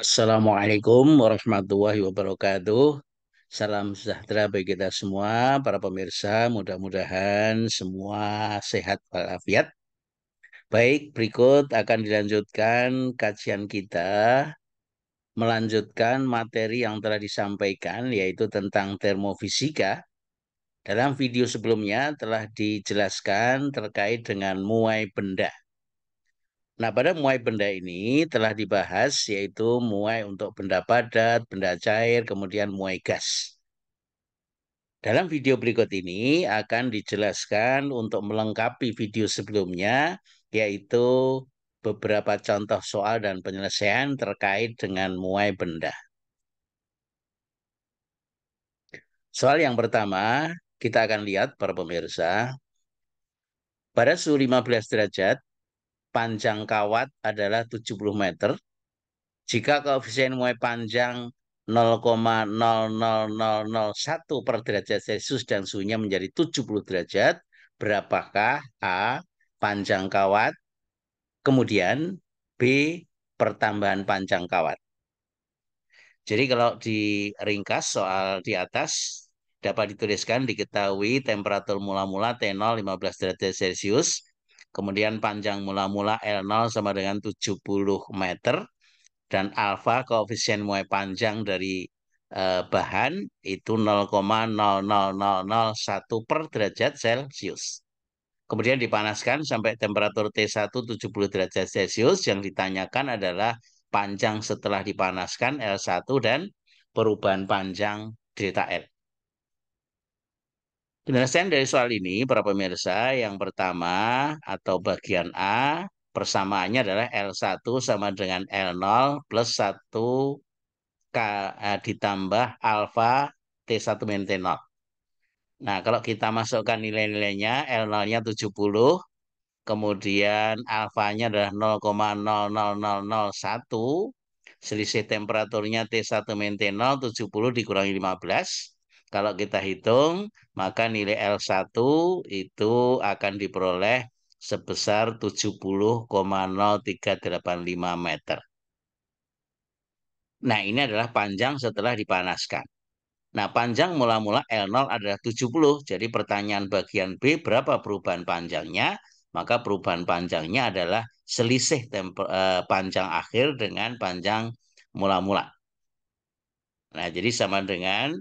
Assalamualaikum warahmatullahi wabarakatuh. Salam sejahtera bagi kita semua, para pemirsa. Mudah-mudahan semua sehat walafiat. Baik, berikut akan dilanjutkan kajian kita, melanjutkan materi yang telah disampaikan, yaitu tentang termofisika. Dalam video sebelumnya telah dijelaskan terkait dengan muai benda. Nah, pada muai benda ini telah dibahas yaitu muai untuk benda padat, benda cair, kemudian muai gas. Dalam video berikut ini akan dijelaskan untuk melengkapi video sebelumnya, yaitu beberapa contoh soal dan penyelesaian terkait dengan muai benda. Soal yang pertama, kita akan lihat para pemirsa, pada suhu 15 derajat, panjang kawat adalah 70 meter. Jika koefisien muai panjang 0,00001 per derajat Celcius dan suhunya menjadi 70 derajat, berapakah A. panjang kawat, kemudian B. pertambahan panjang kawat. Jadi kalau diringkas soal di atas dapat dituliskan diketahui temperatur mula-mula T0 15 derajat Celcius, kemudian panjang mula-mula L0 sama dengan 70 meter, dan alfa koefisien muai panjang dari bahan itu 0,00001 per derajat Celcius. Kemudian dipanaskan sampai temperatur T1 70 derajat Celcius. Yang ditanyakan adalah panjang setelah dipanaskan L1 dan perubahan panjang delta L. Penyelesaian dari soal ini, para pemirsa, yang pertama atau bagian A, persamaannya adalah L1 sama dengan L0 plus 1 ditambah alfa T1 min T0. Nah, kalau kita masukkan nilai-nilainya, L0-nya 70, kemudian alfanya adalah 0,00001, selisih temperaturnya T1 min T0, 70 dikurangi 15. Kalau kita hitung, maka nilai L1 itu akan diperoleh sebesar 70,0385 meter. Nah, ini adalah panjang setelah dipanaskan. Nah, panjang mula-mula L0 adalah 70. Jadi pertanyaan bagian B, berapa perubahan panjangnya? Maka perubahan panjangnya adalah selisih panjang akhir dengan panjang mula-mula. Nah, jadi sama dengan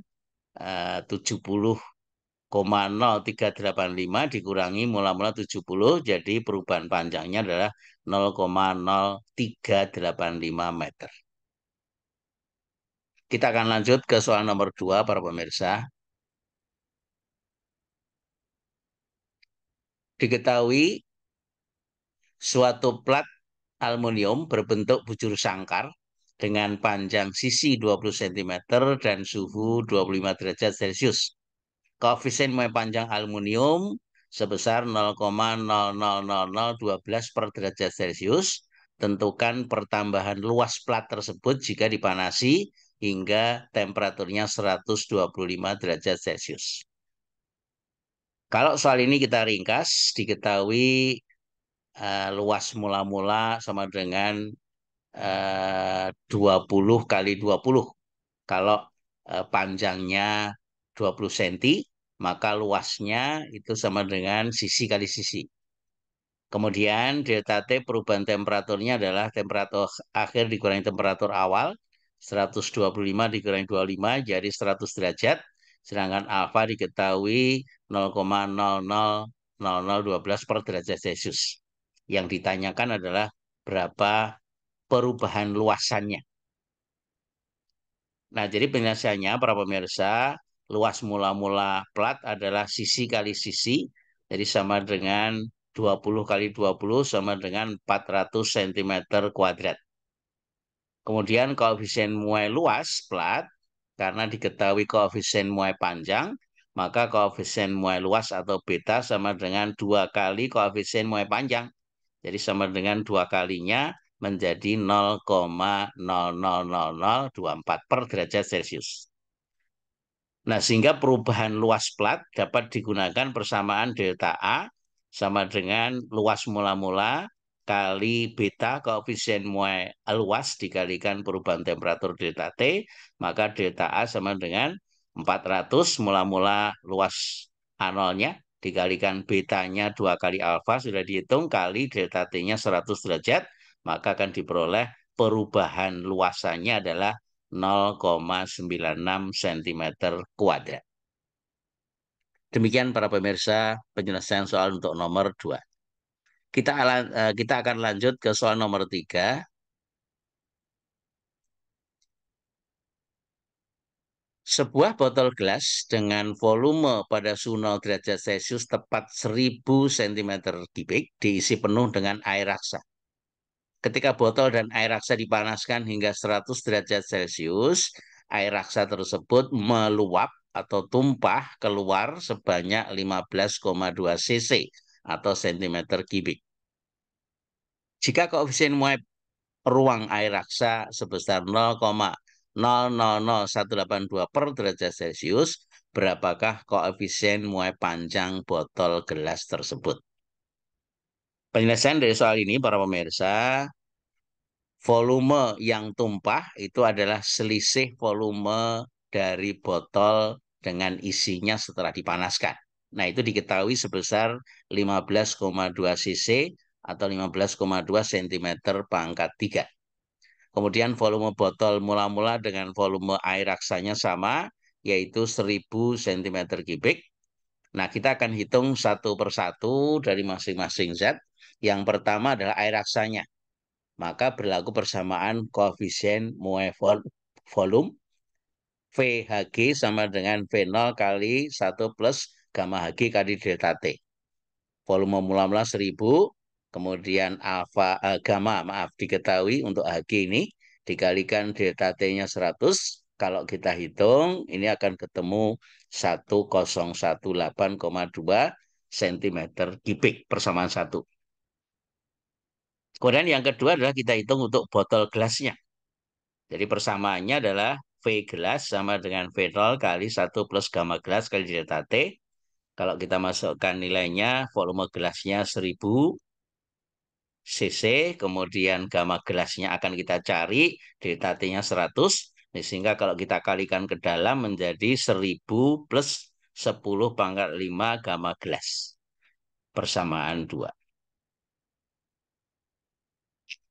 70,0385 dikurangi mula-mula 70. Jadi perubahan panjangnya adalah 0,0385 meter. Kita akan lanjut ke soal nomor 2, para pemirsa. Diketahui suatu plat aluminium berbentuk bujur sangkar dengan panjang sisi 20 cm dan suhu 25 derajat Celcius. Koefisien muai panjang aluminium sebesar 0,00012 per derajat Celcius. Tentukan pertambahan luas plat tersebut jika dipanasi hingga temperaturnya 125 derajat Celcius. Kalau soal ini kita ringkas, diketahui luas mula-mula sama dengan 20 kali 20. Kalau panjangnya 20 cm, maka luasnya itu sama dengan sisi kali sisi. Kemudian delta T perubahan temperaturnya adalah temperatur akhir dikurangi temperatur awal. 125 dikurangi 25 jadi 100 derajat. Sedangkan alfa diketahui 0,000012 per derajat Celcius. Yang ditanyakan adalah berapa perubahan luasannya. Nah, jadi penyelesaiannya para pemirsa, luas mula-mula plat adalah sisi kali sisi, jadi sama dengan 20 kali 20 sama dengan 400 cm kuadrat. Kemudian koefisien muai luas plat, karena diketahui koefisien muai panjang, maka koefisien muai luas atau beta sama dengan 2 kali koefisien muai panjang. Jadi sama dengan 2 kalinya menjadi 0,00024 per derajat Celcius. Nah, sehingga perubahan luas plat dapat digunakan persamaan delta A sama dengan luas mula-mula kali beta koefisien muai luas dikalikan perubahan temperatur delta T, maka delta A sama dengan 400 mula-mula luas A0-nya dikalikan betanya 2 kali alfa sudah dihitung kali delta T-nya 100 derajat, maka akan diperoleh perubahan luasannya adalah 0,96 cm kuadrat. Demikian para pemirsa penyelesaian soal untuk nomor 2. Kita akan lanjut ke soal nomor 3. Sebuah botol gelas dengan volume pada suhu 0 derajat Celcius tepat 1000 cm kubik diisi penuh dengan air raksa. Ketika botol dan air raksa dipanaskan hingga 100 derajat Celcius, air raksa tersebut meluap atau tumpah keluar sebanyak 15,2 cc atau cm kubik. Jika koefisien muai ruang air raksa sebesar 0,000182 per derajat Celcius, berapakah koefisien muai panjang botol gelas tersebut? Penyelesaian dari soal ini, para pemirsa, volume yang tumpah itu adalah selisih volume dari botol dengan isinya setelah dipanaskan. Nah, itu diketahui sebesar 15,2 cc atau 15,2 cm pangkat 3. Kemudian volume botol mula-mula dengan volume air raksanya sama, yaitu 1000 cm kubik. Nah, kita akan hitung satu persatu dari masing-masing zat. Yang pertama adalah air raksanya. Maka berlaku persamaan koefisien muai volume. VHG sama dengan V0 kali 1 plus gamma Hg kali delta T. Volume mula-mula 1000, kemudian gamma, maaf, diketahui untuk Hg ini, dikalikan delta T-nya 100. Kalau kita hitung, ini akan ketemu 1018,2 cm kubik persamaan 1. Kemudian yang kedua adalah kita hitung untuk botol gelasnya. Jadi persamaannya adalah V gelas sama dengan V0 kali 1 plus gamma gelas kali delta T. Kalau kita masukkan nilainya, volume gelasnya 1000 cc, kemudian gamma gelasnya akan kita cari, delta T-nya 100. Sehingga kalau kita kalikan ke dalam menjadi 1000 plus 10 pangkat 5 gamma gelas. Persamaan 2.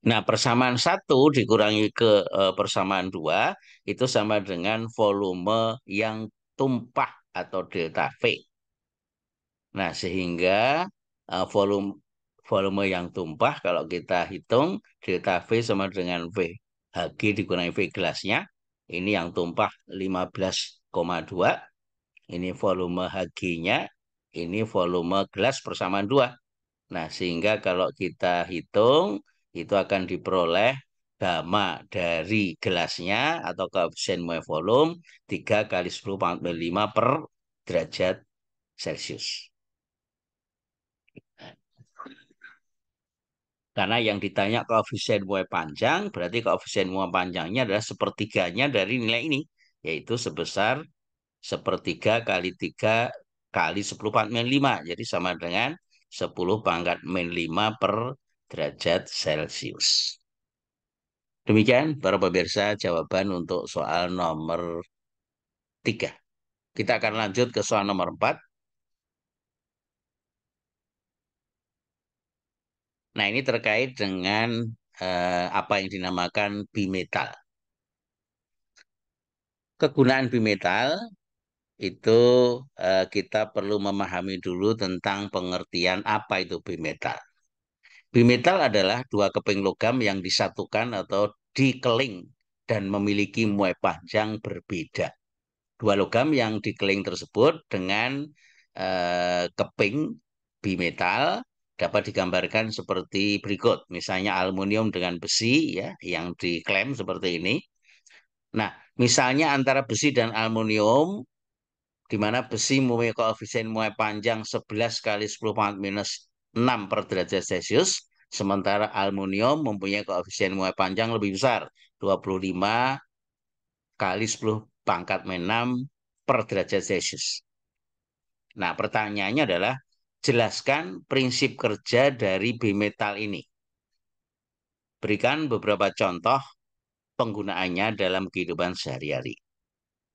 Nah, persamaan 1 dikurangi ke persamaan 2 itu sama dengan volume yang tumpah atau delta V. Nah, sehingga volume yang tumpah kalau kita hitung delta V sama dengan V Hg dikurangi V gelasnya. Ini yang tumpah 15,2. Ini volume Hg-nya. Ini volume gelas persamaan 2. Nah, sehingga kalau kita hitung, itu akan diperoleh gamma dari gelasnya atau koefisien muai volume 3 kali 10⁻5 per derajat Celcius. Karena yang ditanya koefisien muai panjang, berarti koefisien muai panjangnya adalah sepertiganya dari nilai ini, yaitu sebesar sepertiga kali 3 kali 10⁻5. Jadi sama dengan 10⁻5 per derajat Celcius. Demikian para pemirsa jawaban untuk soal nomor 3. Kita akan lanjut ke soal nomor 4. Nah, ini terkait dengan apa yang dinamakan bimetal. Kegunaan bimetal itu kita perlu memahami dulu tentang pengertian apa itu bimetal. Bimetal adalah dua keping logam yang disatukan atau dikeling dan memiliki muai panjang berbeda. Dua logam yang dikeling tersebut dengan keping bimetal dapat digambarkan seperti berikut. Misalnya aluminium dengan besi ya yang diklaim seperti ini. Nah, misalnya antara besi dan aluminium di mana besi mempunyai koefisien muai panjang 11 kali 10 pangkat minus 6 per derajat Celcius, sementara aluminium mempunyai koefisien muai panjang lebih besar, 25 kali 10 pangkat minus 6 per derajat Celcius. Nah, pertanyaannya adalah, jelaskan prinsip kerja dari bimetal ini. berikan beberapa contoh penggunaannya dalam kehidupan sehari-hari.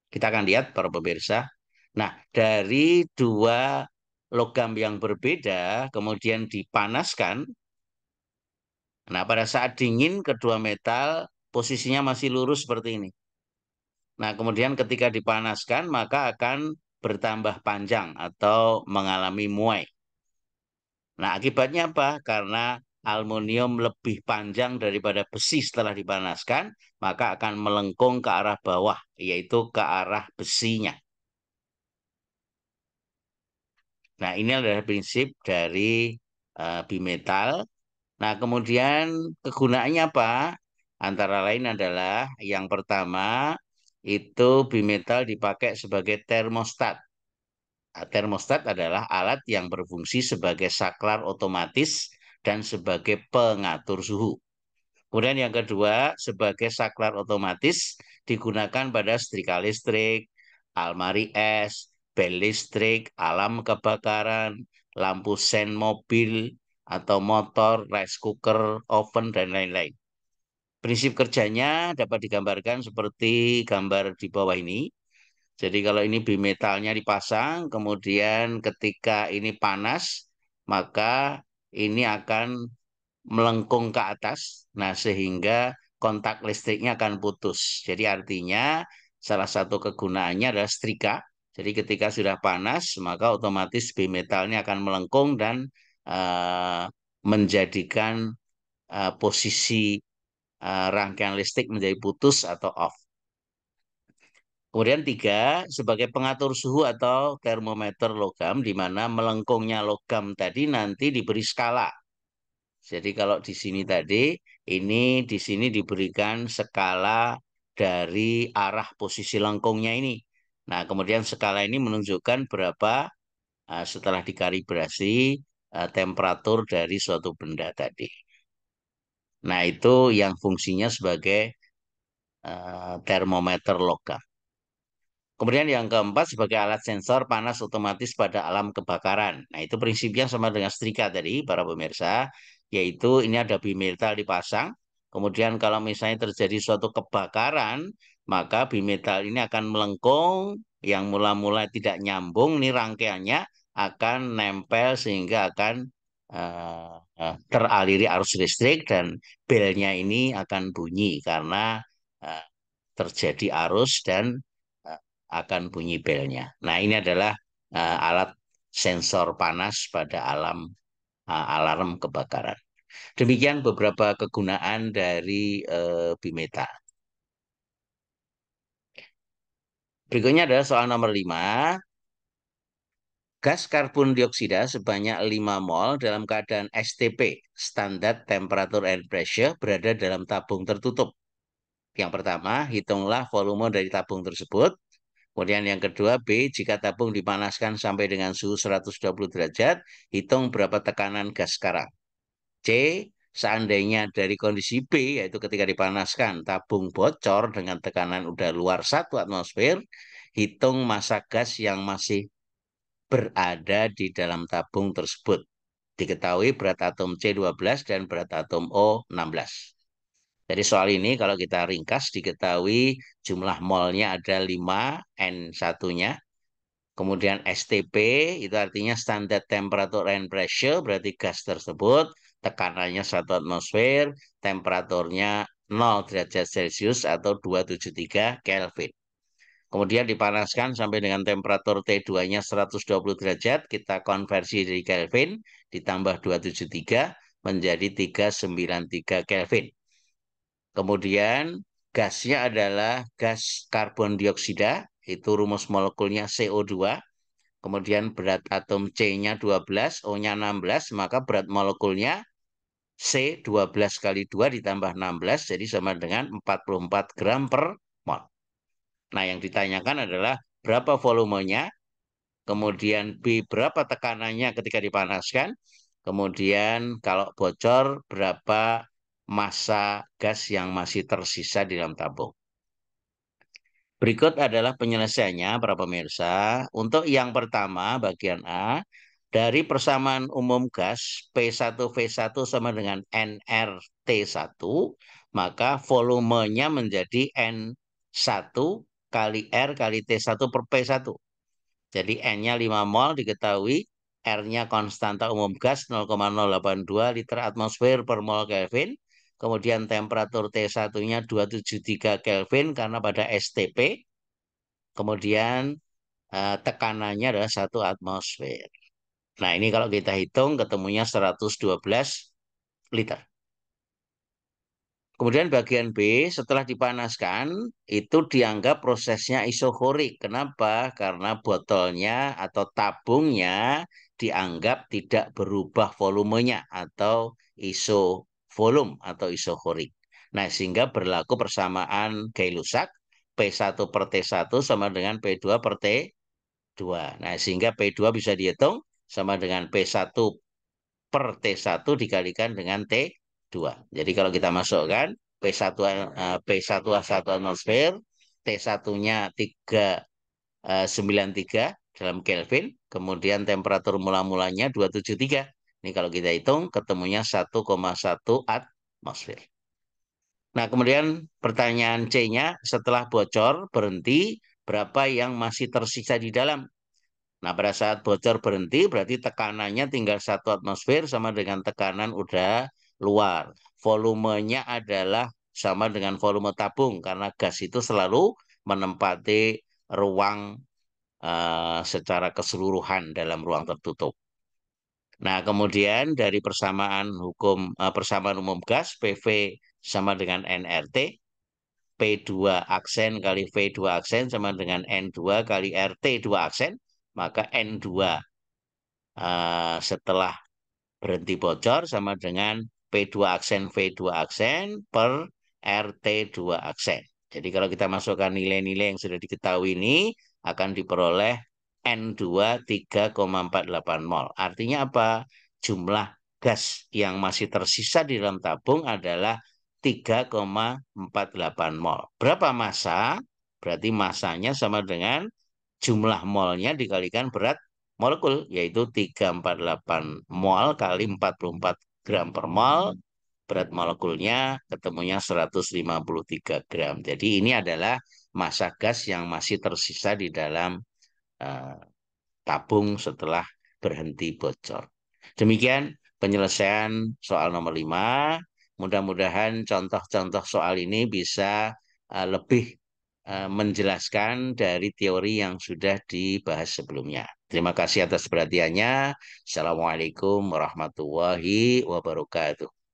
Kita akan lihat para pemirsa. Nah, dari dua logam yang berbeda kemudian dipanaskan. Nah, pada saat dingin kedua metal posisinya masih lurus seperti ini. Nah, kemudian ketika dipanaskan maka akan bertambah panjang atau mengalami muai. Nah, akibatnya apa? Karena aluminium lebih panjang daripada besi setelah dipanaskan, maka akan melengkung ke arah bawah, yaitu ke arah besinya. Nah, ini adalah prinsip dari bimetal. Nah, kemudian kegunaannya apa? Antara lain adalah yang pertama itu bimetal dipakai sebagai termostat. Nah, termostat adalah alat yang berfungsi sebagai saklar otomatis dan sebagai pengatur suhu. Kemudian yang kedua, sebagai saklar otomatis digunakan pada setrika listrik, almari es, bel listrik, alarm kebakaran, lampu sen mobil atau motor, rice cooker, oven, dan lain-lain. Prinsip kerjanya dapat digambarkan seperti gambar di bawah ini. Jadi kalau ini bimetalnya dipasang, kemudian ketika ini panas, maka ini akan melengkung ke atas. Nah, sehingga kontak listriknya akan putus. Jadi artinya salah satu kegunaannya adalah setrika. Jadi ketika sudah panas, maka otomatis bimetalnya akan melengkung dan eh, menjadikan posisi rangkaian listrik menjadi putus atau off. Kemudian tiga, sebagai pengatur suhu atau termometer logam, di mana melengkungnya logam tadi nanti diberi skala. Jadi kalau di sini tadi, ini di sini diberikan skala dari arah posisi lengkungnya ini. Nah, kemudian skala ini menunjukkan berapa setelah dikalibrasi temperatur dari suatu benda tadi. Nah, itu yang fungsinya sebagai termometer logam. Kemudian yang keempat sebagai alat sensor panas otomatis pada alam kebakaran. Nah, itu prinsipnya sama dengan setrika tadi, para pemirsa, yaitu ini ada bimetal dipasang. Kemudian kalau misalnya terjadi suatu kebakaran, maka bimetal ini akan melengkung, yang mula-mula tidak nyambung, ini rangkaiannya akan nempel sehingga akan teraliri arus listrik dan belnya ini akan bunyi karena uh, terjadi arus dan akan bunyi belnya. Nah, ini adalah alat sensor panas pada alarm kebakaran. Demikian beberapa kegunaan dari bimetal. Berikutnya adalah soal nomor 5. Gas karbon dioksida sebanyak 5 mol dalam keadaan STP, Standard Temperature and Pressure, berada dalam tabung tertutup. Yang pertama, hitunglah volume dari tabung tersebut. Kemudian yang kedua, B, jika tabung dipanaskan sampai dengan suhu 120 derajat, hitung berapa tekanan gas sekarang. C, seandainya dari kondisi B, yaitu ketika dipanaskan, tabung bocor dengan tekanan udara luar 1 atmosfer, hitung massa gas yang masih berada di dalam tabung tersebut. Diketahui berat atom C12 dan berat atom O16. Jadi soal ini kalau kita ringkas diketahui jumlah molnya ada 5, N1-nya. Kemudian STP itu artinya standar temperature and pressure, berarti gas tersebut tekanannya 1 atmosfer, temperaturnya 0 derajat Celcius atau 273 Kelvin. Kemudian dipanaskan sampai dengan temperatur T2-nya 120 derajat, kita konversi dari Kelvin, ditambah 273 menjadi 393 Kelvin. Kemudian gasnya adalah gas karbon dioksida, itu rumus molekulnya CO2. Kemudian berat atom C-nya 12, O-nya 16, maka berat molekulnya C 12 kali 2 ditambah 16, jadi sama dengan 44 gram per mol. Nah, yang ditanyakan adalah berapa volumenya, kemudian B berapa tekanannya ketika dipanaskan, kemudian kalau bocor berapa massa gas yang masih tersisa di dalam tabung. Berikut adalah penyelesaiannya para pemirsa. Untuk yang pertama bagian A, Dari persamaan umum gas P1V1 sama dengan nRT1, maka volumenya menjadi N1 kali R kali T1 per P1. Jadi N-nya 5 mol diketahui, R-nya konstanta umum gas 0,082 liter atmosfer per mol Kelvin. Kemudian temperatur T1-nya 273 Kelvin karena pada STP. Kemudian tekanannya adalah 1 atmosfer. Nah, ini kalau kita hitung ketemunya 112 liter. Kemudian bagian B, setelah dipanaskan, itu dianggap prosesnya isokorik. Kenapa? Karena botolnya atau tabungnya dianggap tidak berubah volumenya atau isovolum atau isokorik. Nah, sehingga berlaku persamaan Gay-Lussac, P1 per T1 sama dengan P2 per T2. Nah, sehingga P2 bisa dihitung sama dengan P1 per T1 dikalikan dengan T2. Jadi kalau kita masukkan P1 P1 1 atmosfer, T1-nya 393 dalam Kelvin, kemudian temperatur mula-mulanya 273. Ini kalau kita hitung ketemunya 1,1 atmosfer. Nah, kemudian pertanyaan C-nya, setelah bocor berhenti, berapa yang masih tersisa di dalam? Nah, pada saat bocor berhenti, berarti tekanannya tinggal 1 atmosfer sama dengan tekanan udara luar. Volumenya adalah sama dengan volume tabung, karena gas itu selalu menempati ruang secara keseluruhan dalam ruang tertutup. Nah, kemudian dari persamaan umum gas, PV sama dengan nRT, P2 aksen kali V2 aksen sama dengan N2 kali RT 2 aksen, maka N2 setelah berhenti bocor sama dengan P2 aksen V2 aksen per RT2 aksen. Jadi kalau kita masukkan nilai-nilai yang sudah diketahui ini akan diperoleh N2 3,48 mol. Artinya apa? Jumlah gas yang masih tersisa di dalam tabung adalah 3,48 mol. Berapa massa? Berarti massanya sama dengan jumlah molnya dikalikan berat molekul, yaitu 348 mol kali 44 gram per mol. Berat molekulnya ketemunya 153 gram. Jadi ini adalah massa gas yang masih tersisa di dalam uh, tabung setelah berhenti bocor. Demikian penyelesaian soal nomor 5. Mudah-mudahan contoh-contoh soal ini bisa lebih menjelaskan dari teori yang sudah dibahas sebelumnya. Terima kasih atas perhatiannya. Assalamualaikum warahmatullahi wabarakatuh.